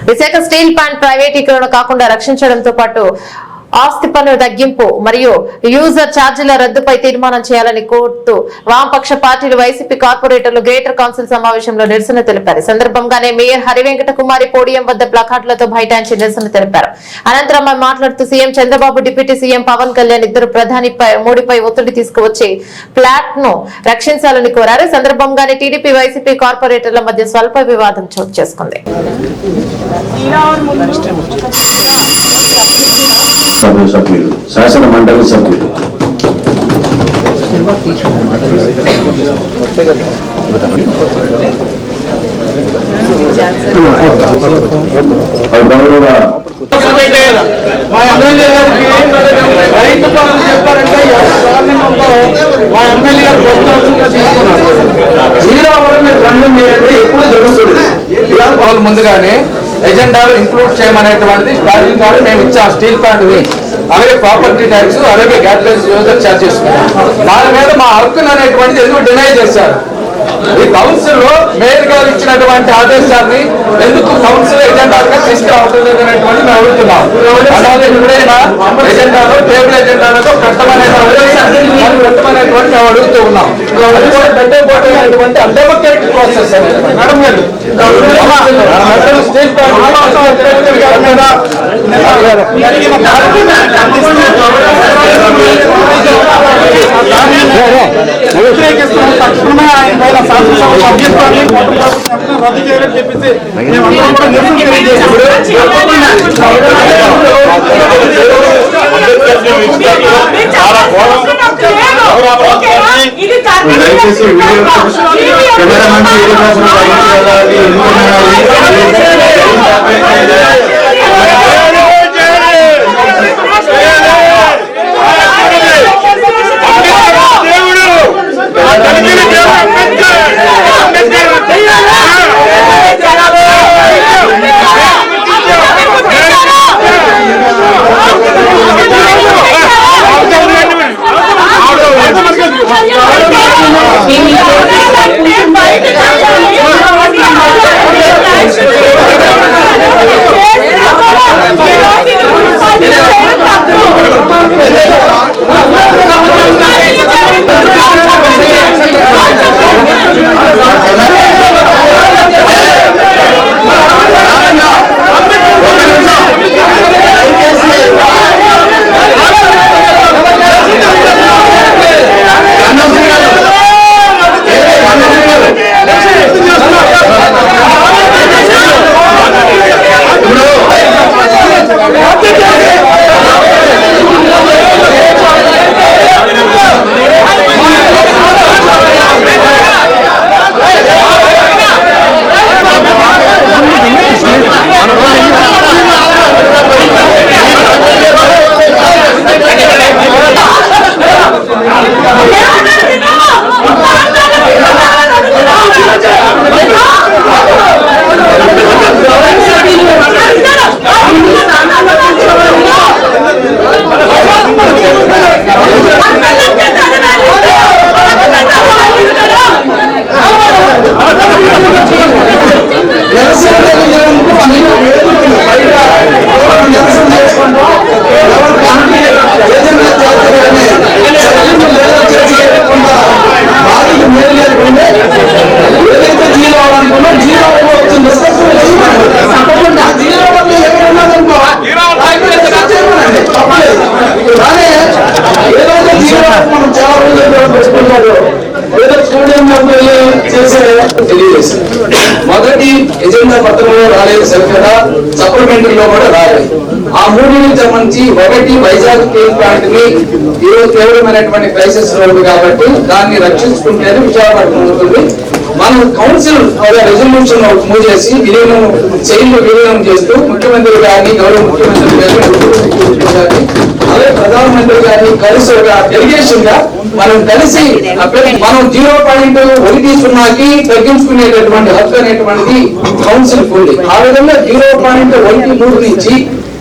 Visakha steel plant ప్రైవేటీకరణ కాకుండా రక్షించడంతో పాటు ఆస్తి పన్ను తగ్గింపు మరియు యూజర్ ఛార్జీల రద్దుపై తీర్మానం చేయాలని కోరుతూ వామపక్ష పార్టీలు వైసీపీ కార్పొరేటర్లు గ్రేటర్ కౌన్సిల్ సమావేశంలో నిరసన తెలిపారు. సందర్భంగానే మేయర్ హరివెంకట కుమారి పోడియం వద్ద ప్లకార్డులతో బైఠాయించి నిరసన తెలిపారు. అనంతరం మాట్లాడుతూ CM Chandrababu, deputy CM Pawan Kalyan ఇద్దరు ప్రధాని మోడీపై ఒత్తిడి తీసుకువచ్చి ఫ్లాట్ ను రక్షించాలని కోరారు. సందర్భంగానే టీడీపీ, వైసీపీ కార్పొరేటర్ల మధ్య స్వల్ప వివాదం చోటు చేసుకుంది. సభ్యులు, శాసన మండలి సభ్యులు, వాళ్ళు ముందుగానే ఎజెండాలో ఇంక్లూడ్ చేయమనేటువంటిది స్టార్టింగ్ ద్వారా మేము ఇచ్చాం. స్టీల్ ప్లాంట్ అలాగే ప్రాపర్టీ ట్యాక్స్, అలాగే గ్యాస్ యూజర్ ఛార్జెస్ దాని మీద మా హక్కులు అనేటువంటిది ఎందుకు డినై చేశారు? ఈ కౌన్సిల్ లో మేయర్ గారు ఇచ్చినటువంటి ఆదేశాన్ని ఎందుకు కౌన్సిల్ ఎజెండాగా తీసుకురావట్లేదు అనేటువంటి మేము అడుగుతున్నాం. అలాగే ఎప్పుడైనా ఎజెండాలో టేబుల్ ఎజెండాలో పెట్టమనేటువంటి మేము అడుగుతూ ఉన్నాం. పెట్టేటువంటి అన్డెమోక్రటిక్ ప్రాసెస్ మేడం గారు స్టేట్ తక్షణమే ఆయన పైన శాసనసభ సభ్యత్వాన్ని రద్దు చేయాలని చెప్పేసి మేమందరం కూడా నిరసన తెలియజేశాము. మొదటి ఎజెండా పత్రంలో రాలేదు సరిగ్గా, సప్లిమెంటరీ లో కూడా రాలేదు. ఆ మూడింటికి సంబంధించి ఒకటి వైజాగ్ స్టీల్ ప్లాంట్ ని ఈరోజు తీవ్రమైనటువంటి క్రైసిస్ లో ఉంది కాబట్టి దాన్ని రక్షించుకుంటేనే విశాఖపట్నం ఉంటుంది. మనం కౌన్సిల్ రెజల్యూషన్ మూవ్ చేసి విలీనం చేస్తూ ముఖ్యమంత్రి గారిని, గౌరవ ముఖ్యమంత్రి గారిని, అలాగే ప్రధానమంత్రి గారిని కలిసి ఒక డెలిగేషన్ గా మనం కలిసి మనం 0.10కి తగ్గించుకునేటటువంటి హక్కు అనేటువంటిది కౌన్సిల్ ఉంది. ఆ విధంగా 0.13 నుంచి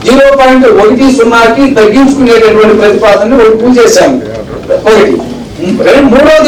0.10కి తగ్గించుకునేటటువంటి ప్రతిపాదనని పూజ చేశాము. ఒకటి. మూడోది